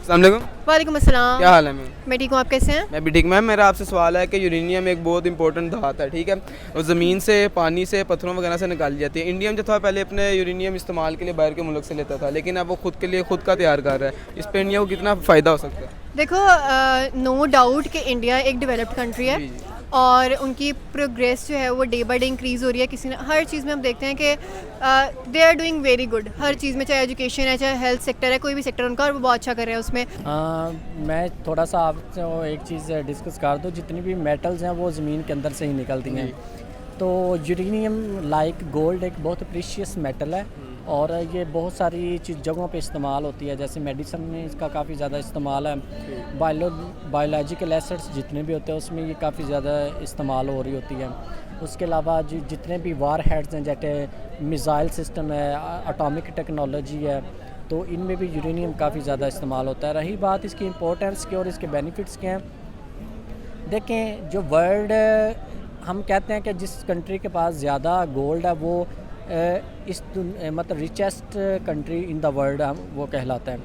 अस्सलाम वालेकुम। वालेकुम अस्सलाम। क्या हाल है मैम? मैं ठीक हूँ, आप कैसे हैं? मैं भी ठीक। मैम मेरा आपसे सवाल है कि यूरेनियम एक बहुत इंपॉर्टेंट धात है, ठीक है, और ज़मीन से, पानी से, पत्थरों वगैरह से निकाली जाती है। इंडिया में जो था पहले अपने यूरेनियम इस्तेमाल के लिए बाहर के मुल्क से लेता था, लेकिन अब वो खुद के लिए खुद का तैयार कर रहा है। इस पर इंडिया को कितना फ़ायदा हो सकता है? देखो, नो डाउट कि इंडिया एक डेवलप्ड कंट्री है जी जी। और उनकी प्रोग्रेस जो है वो डे बाय डे इंक्रीज़ हो रही है। किसी ने हर चीज़ में हम देखते हैं कि they are doing very good हर चीज़ में, चाहे एजुकेशन है, चाहे हेल्थ सेक्टर है, कोई भी सेक्टर उनका, और वो बहुत अच्छा कर रहे हैं उसमें। मैं थोड़ा सा आपसे वो एक चीज़ डिस्कस कर दूँ। जितनी भी मेटल्स हैं वो ज़मीन के अंदर से ही निकलती हैं। तो यूरेनियम लाइक गोल्ड एक बहुत प्रीशियस मेटल है और ये बहुत सारी जगहों पे इस्तेमाल होती है। जैसे मेडिसिन में इसका काफ़ी ज़्यादा इस्तेमाल है। बायोलॉजिकल एसिड्स जितने भी होते हैं उसमें ये काफ़ी ज़्यादा इस्तेमाल हो रही होती है। उसके अलावा जितने भी वार हेड्स हैं, जैसे मिसाइल सिस्टम है, एटॉमिक टेक्नोलॉजी है, तो इनमें भी यूरेनियम काफ़ी ज़्यादा इस्तेमाल होता है। रही बात इसकी इम्पोर्टेंस की और इसके बेनिफिट्स के हैं, देखें जो वर्ल्ड हम कहते हैं कि जिस कंट्री के पास ज़्यादा गोल्ड है वो मतलब richest country in the world हम वो कहलाता है।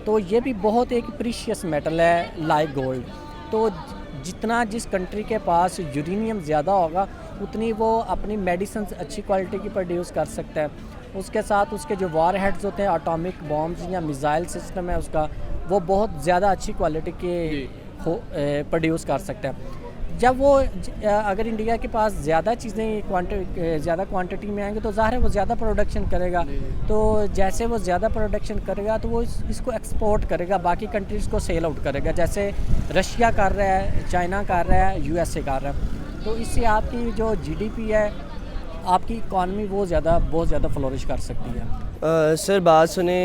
तो ये भी बहुत एक प्रीशियस मेटल है लाइक गोल्ड। तो जितना जिस कंट्री के पास यूरेनियम ज़्यादा होगा उतनी वो अपनी मेडिसिन अच्छी क्वालिटी की प्रोड्यूस कर सकता है। उसके साथ उसके जो वार हेड्स होते हैं, एटॉमिक बॉम्ब्स या मिसाइल सिस्टम है उसका, वो बहुत ज़्यादा अच्छी क्वालिटी के प्रोड्यूस कर सकता है। जब वो अगर इंडिया के पास ज़्यादा चीज़ें ज़्यादा क्वांटिटी में आएंगे तो ज़ाहिर है वो ज़्यादा प्रोडक्शन करेगा। तो जैसे वो ज़्यादा प्रोडक्शन करेगा तो वो इसको एक्सपोर्ट करेगा, बाकी कंट्रीज़ को सेल आउट करेगा। जैसे रशिया कर रहा है, चाइना कर रहा है, यूएसए कर रहा है। तो इससे आपकी जो जीडीपी है, आपकी इकॉनमी वो बहुत ज़्यादा फ्लोरिश कर सकती है। सर बात सुने,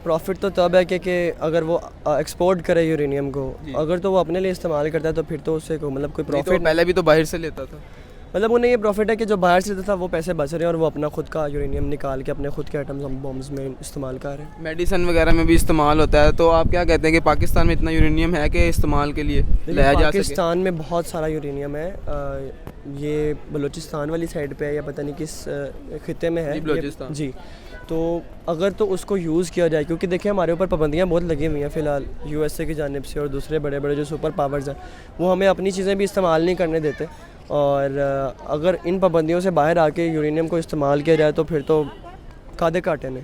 प्रॉफिट तो तब है कि अगर वो एक्सपोर्ट करे यूरेनियम को, अगर तो वो अपने लिए इस्तेमाल करता है तो फिर तो उससे मतलब कोई प्रॉफिट तो पहले भी तो बाहर से लेता था। मतलब उन्हें ये प्रॉफिट है कि जो बाहर से लेता था वो पैसे बच रहे हैं और वो अपना खुद का यूरेनियम निकाल के अपने खुद के एटम्स बॉम्ब्स में इस्तेमाल कर रहे हैं। मेडिसिन वगैरह में भी इस्तेमाल होता है। तो आप क्या कहते हैं कि पाकिस्तान में इतना यूरेनियम है कि इस्तेमाल के लिए लाया जा सके? पाकिस्तान में बहुत सारा यूरेनियम है। ये बलूचिस्तान वाली साइड पे है या पता नहीं किस खिते में है बलूचिस्तान जी। तो अगर तो उसको यूज़ किया जाए, क्योंकि देखिए हमारे ऊपर पाबंदियाँ बहुत लगी हुई हैं फ़िलहाल यूएसए की जानिब से और दूसरे बड़े बड़े जो सुपर पावर्स हैं, वो हमें अपनी चीज़ें भी इस्तेमाल नहीं करने देते। और अगर इन पाबंदियों से बाहर आके यूरेनियम को इस्तेमाल किया जाए तो फिर तो कादे काटे ने।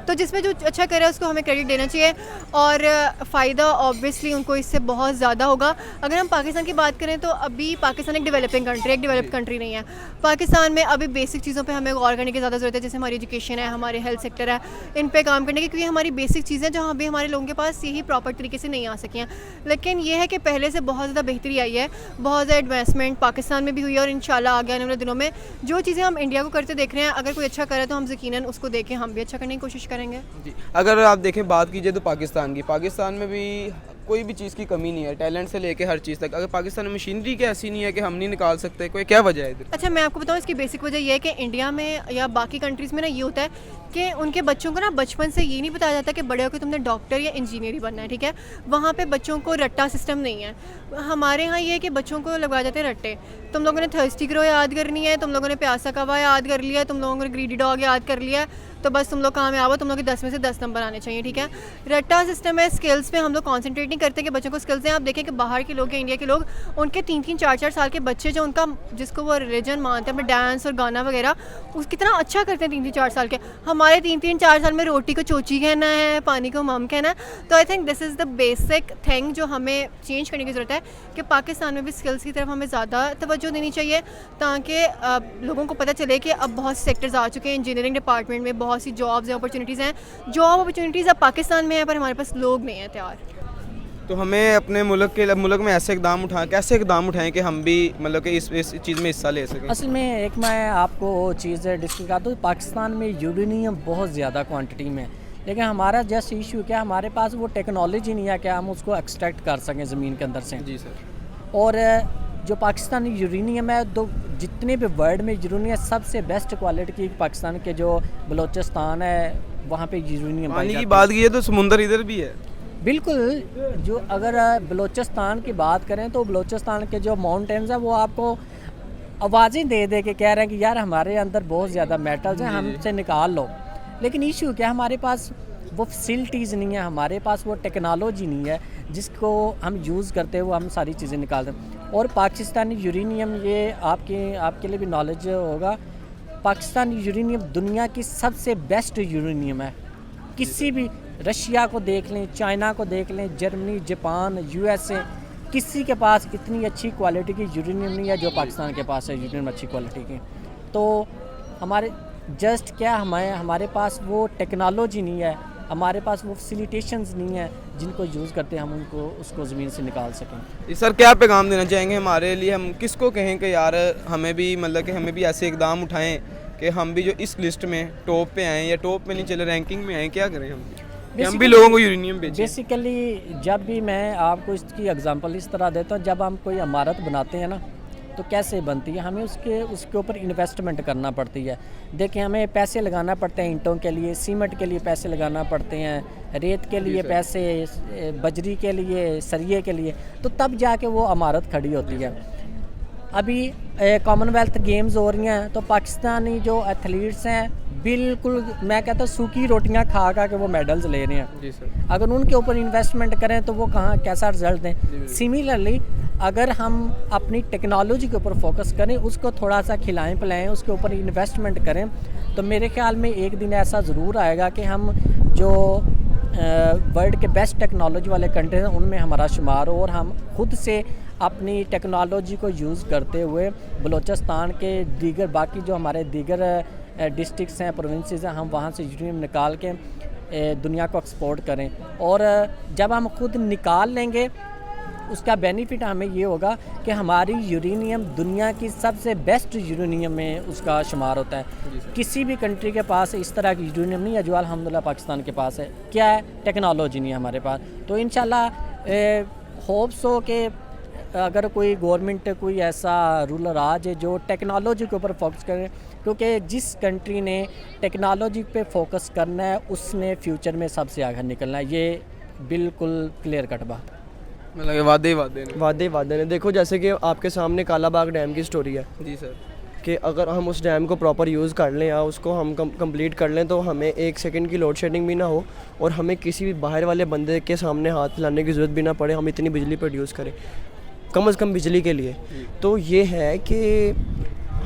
तो जिसमें जो अच्छा करे उसको हमें क्रेडिट देना चाहिए और फ़ायदा ऑब्वियसली उनको इससे बहुत ज़्यादा होगा। अगर हम पाकिस्तान की बात करें तो अभी पाकिस्तान एक डेवलपिंग कंट्री, एक डेवलप्ड कंट्री नहीं है। पाकिस्तान में अभी बेसिक चीज़ों पे हमें गौर करने की ज़्यादा ज़रूरत है, जैसे हमारी एजुकेशन है, हमारे हेल्थ सेक्टर है, इन पे काम करने की, क्योंकि हमारी बेसिक चीज़ें जो अभी हमारे लोगों के पास यही प्रॉपर तरीके से नहीं आ सकी हैं। लेकिन ये है कि पहले से बहुत ज़्यादा बेहतरी आई है, बहुत ज़्यादा एडवांसमेंट पाकिस्तान में भी हुई है और इंशाल्लाह आगे आने वाले दिनों में जो चीज़ें हम इंडिया को करते देख रहे हैं, अगर कोई अच्छा करे तो हम यकीनन उसको देखें, हम भी अच्छा करने की कोशिश करेंगे। जी। अगर आप देखें, बात कीजिए तो पाकिस्तान में भी कोई भी चीज़ की कमी नहीं है, टैलेंट से लेके हर चीज़ तक। अगर पाकिस्तान में मशीनरी की ऐसी नहीं है कि हम नहीं निकाल सकते, कोई क्या वजह है इधर? अच्छा, मैं आपको बताऊँ इसकी बेसिक वजह ये है कि इंडिया में या बाकी कंट्रीज़ में ना ये होता है कि उनके बच्चों को ना बचपन से ये नहीं बताया जाता कि बड़े होकर तुमने डॉक्टर या इंजीनियर ही बनना है, ठीक है। वहाँ पे बच्चों को रट्टा सिस्टम नहीं है। हमारे यहाँ ये है कि बच्चों को लगवाए जाते हैं रट्टे। तुम लोगों ने थर्स्टी ग्रो याद करनी है, तुम लोगों ने प्यासा कवा याद कर लिया, तुम लोगों ने ग्रीडी डॉग याद कर लिया, तो बस तुम लोग कामयाब हो, तुम लोग के 10 में से 10 नंबर आने चाहिए, ठीक है। रट्टा सिस्टम है। स्किल्स पे हम लोग कॉन्सेंट्रेट नहीं करते कि बच्चों को स्किल्स हैं। आप देखें कि बाहर के लोग या इंडिया के लोग, उनके 3-3, 4-4 साल के बच्चे जो उनका जिसको वो रिलीजन मानते हैं, अपने डांस और गाना वगैरह, उस कितना अच्छा करते हैं 3-3, 4 साल के। हमारे 3-3, 4 साल में रोटी को चोची कहना है, पानी को मम कहना है। तो I think this is the basic thing जो हमें चेंज करने की ज़रूरत है कि पाकिस्तान में भी स्किल्स की तरफ हमें ज़्यादा तवज्जो देनी चाहिए, ताकि लोगों को पता चले कि अब बहुत से सेक्टर्स आ चुके हैं। इंजीनियरिंग डिपार्टमेंट में बहुत सी जॉब्स हैं, अपॉर्चुनिटीज़ हैं। जॉब अपॉर्चुनिटीज़ अब पाकिस्तान में है, पर हमारे पास लोग नहीं हैं तैयार। तो हमें अपने मुल्क में ऐसे इकदाम उठाएं कि हम भी मतलब कि इस चीज़ में हिस्सा ले सकें। असल में एक मैं आपको चीज़ डिस्कस करता हूँ। पाकिस्तान में यूरेनियम बहुत ज़्यादा क्वांटिटी में, लेकिन हमारा जैसे इशू क्या, हमारे पास वो टेक्नोलॉजी नहीं है कि हम उसको एक्सट्रैक्ट कर सकें ज़मीन के अंदर से। जी सर। और जो पाकिस्तानी यूरेनियम है, तो जितने भी वर्ल्ड में यूरेनियम सबसे बेस्ट क्वालिटी की पाकिस्तान के जो बलूचिस्तान है वहाँ पे यूरेनियम पानी की बात की है तो समुंदर इधर भी है। बिल्कुल। जो अगर बलूचिस्तान की बात करें तो बलूचिस्तान के जो माउंटेन्स हैं वो आपको आवाज़ें दे दे के कह रहे हैं कि यार हमारे अंदर बहुत ज़्यादा मेटल्स हैं, हमसे निकाल लो। लेकिन इशू क्या, हमारे पास वो फैसिलिटीज़ नहीं है हमारे पास, वो टेक्नोलॉजी नहीं है जिसको हम यूज़ करते हुए हम सारी चीज़ें निकालते हैं। और पाकिस्तानी यूरेनियम, ये आपके लिए भी नॉलेज होगा, पाकिस्तानी यूरेनियम दुनिया की सबसे बेस्ट यूरेनियम है। किसी भी रशिया को देख लें, चाइना को देख लें, जर्मनी, जापान, USA, किसी के पास इतनी अच्छी क्वालिटी की यूरेनियम नहीं है जो पाकिस्तान के पास है यूरेनियम अच्छी क्वालिटी की। तो हमारे जस्ट क्या हमारे पास वो टेक्नोलॉजी नहीं है, हमारे पास वो फैसिलिटेशंस नहीं है जिनको यूज़ करते हम उनको उसको ज़मीन से निकाल सकें। सर क्या पैगाम देना चाहेंगे हमारे लिए, हम किसको कहें कि यार हमें भी मतलब कि हमें भी ऐसे इकदाम उठाएं कि हम भी जो इस लिस्ट में टॉप पे आएँ या टॉप पे नहीं चले रैंकिंग में आएँ, क्या करें हम भी लोगों को यूरेनियम बेचें? बेसिकली जब भी मैं आपको इसकी एग्जांपल इस तरह देता हूँ, जब हम कोई इमारत बनाते हैं ना तो कैसे बनती है, हमें उसके ऊपर इन्वेस्टमेंट करना पड़ती है। देखिए हमें पैसे लगाना पड़ते हैं ईंटों के लिए, सीमेंट के लिए पैसे लगाना पड़ते हैं, रेत के लिए पैसे, बजरी के लिए, सरिये के लिए, तो तब जाके वो इमारत खड़ी होती है। अभी कॉमनवेल्थ गेम्स हो रही हैं तो पाकिस्तानी जो एथलीट्स हैं बिल्कुल मैं कहता हूँ सूखी रोटियां खा के वो मेडल्स ले रहे हैं। जी सर। अगर उनके ऊपर इन्वेस्टमेंट करें तो वो कहाँ कैसा रिजल्ट दें। सिमिलरली अगर हम अपनी टेक्नोलॉजी के ऊपर फोकस करें, उसको थोड़ा सा खिलाएं पिलाएं, उसके ऊपर इन्वेस्टमेंट करें, तो मेरे ख्याल में एक दिन ऐसा ज़रूर आएगा कि हम जो वर्ल्ड के बेस्ट टेक्नोलॉजी वाले कंट्री हैं उनमें हमारा शुमार हो, और हम खुद से अपनी टेक्नोलॉजी को यूज़ करते हुए बलूचिस्तान के दीगर बाकी जो हमारे दीगर डिस्ट्रिक्ट्स हैं, प्रोविंसेस हैं, हम वहाँ से यूरेनियम निकाल के दुनिया को एक्सपोर्ट करें। और जब हम खुद निकाल लेंगे उसका बेनिफिट हमें ये होगा कि हमारी यूरेनियम दुनिया की सबसे बेस्ट यूरेनियम में उसका शुमार होता है। किसी भी कंट्री के पास इस तरह की यूरेनियम नहीं है जो अल्हम्दुलिल्लाह पाकिस्तान के पास है। क्या है, टेक्नोलॉजी नहीं है हमारे पास। तो इंशाल्लाह होप्स हो कि अगर कोई गवर्नमेंट कोई ऐसा रूलर आ जाए जो टेक्नोलॉजी के ऊपर फोकस करे, क्योंकि जिस कंट्री ने टेक्नोलॉजी पे फोकस करना है उसने फ्यूचर में सबसे आगे निकलना है, ये बिल्कुल क्लियर कट बात। मतलब वादे ने देखो, जैसे कि आपके सामने कालाबाग डैम की स्टोरी है जी सर, कि अगर हम उस डैम को प्रॉपर यूज़ कर लें या उसको हम कंप्लीट कर लें तो हमें 1 सेकंड की लोड शेडिंग भी ना हो और हमें किसी भी बाहर वाले बंदे के सामने हाथ फैलाने की ज़रूरत भी ना पड़े, हम इतनी बिजली प्रोड्यूस करें कम से कम बिजली के लिए। तो ये है कि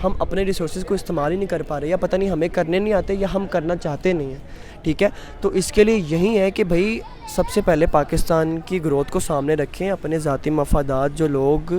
हम अपने रिसोर्सेज को इस्तेमाल ही नहीं कर पा रहे, या पता नहीं हमें करने नहीं आते या हम करना चाहते नहीं हैं। ठीक है, तो इसके लिए यही है कि भाई सबसे पहले पाकिस्तान की ग्रोथ को सामने रखें, अपने ज़ाती मफादात, जो लोग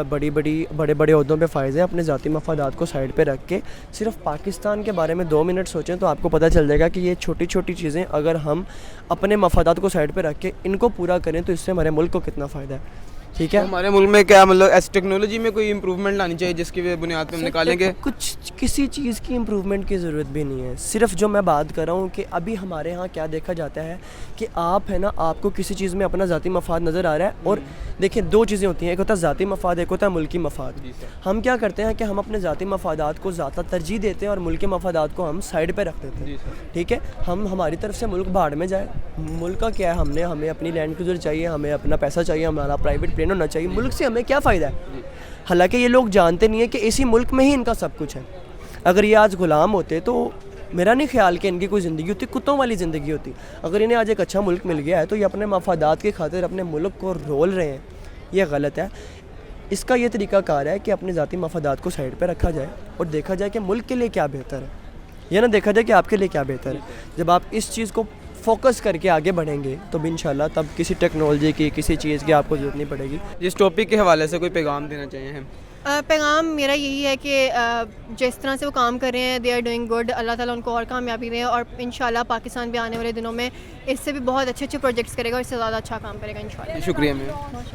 बड़े बड़े ओहदों पे फायज़ हैं, अपने ज़ाती मफादात को साइड पे रख के सिर्फ पाकिस्तान के बारे में 2 मिनट सोचें तो आपको पता चल जाएगा कि ये छोटी छोटी चीज़ें अगर हम अपने मफादात को साइड पे रख के इनको पूरा करें तो इससे हमारे मुल्क को कितना फ़ायदा है। ठीक है, तो हमारे मुल्क में क्या मतलब ऐसी टेक्नोलॉजी में कोई इम्प्रूवमेंट लानी चाहिए जिसकी बुनियाद पे हम निकालेंगे? कुछ किसी चीज़ की इम्प्रूवमेंट की ज़रूरत भी नहीं है। सिर्फ जो मैं बात कर रहा हूँ कि अभी हमारे यहाँ क्या देखा जाता है कि आप है ना, आपको किसी चीज़ में अपना ज़ाती मफाद नज़र आ रहा है, और देखिए 2 चीज़ें होती हैं, एक होता है ज़ाती मफाद, एक होता है मुल्की मफाद। हम क्या करते हैं कि हम अपने ज़ाती मफादात को ज़्यादा तरजीह देते हैं और मुल्की मफादात को हम साइड पर रख देते हैं। ठीक है, हम हमारी तरफ से मुल्क भाड़ में जाए, मुल्क का क्या है, हमें अपनी लैंड क्रूज़र चाहिए, हमें अपना पैसा चाहिए, हमारा प्राइवेट प्लेन होना चाहिए, मुल्क से हमें क्या फ़ायदा है। हालांकि ये लोग जानते नहीं है कि इसी मुल्क में ही इनका सब कुछ है। अगर ये आज ग़ुलाम होते तो मेरा नहीं ख्याल कि इनकी कोई ज़िंदगी होती, कुत्तों वाली ज़िंदगी होती। अगर इन्हें आज एक अच्छा मुल्क मिल गया है तो ये अपने मफादात की खातिर अपने मुल्क को रोल रहे हैं, ये गलत है। इसका ये तरीक़ाकार है कि अपने ज़ाती मफादात को साइड पर रखा जाए और देखा जाए कि मुल्क के लिए क्या बेहतर है, या ना देखा जाए कि आपके लिए क्या बेहतर है। जब आप इस चीज़ को फोकस करके आगे बढ़ेंगे तो इंशाल्लाह तब किसी टेक्नोलॉजी की, किसी चीज़ की आपको ज़रूरत नहीं पड़ेगी। जिस टॉपिक के हवाले से कोई पैगाम देना चाहिए हम? पैगाम मेरा यही है कि जिस तरह से वो काम कर रहे हैं, दे आर डूइंग गुड, अल्लाह ताला उनको और कामयाबी दें, और इंशाल्लाह पाकिस्तान भी आने वाले दिनों में इससे भी बहुत अच्छे अच्छे प्रोजेक्ट्स करेगा और इससे ज़्यादा अच्छा काम करेगा इंशाल्लाह। शुक्रिया मैम।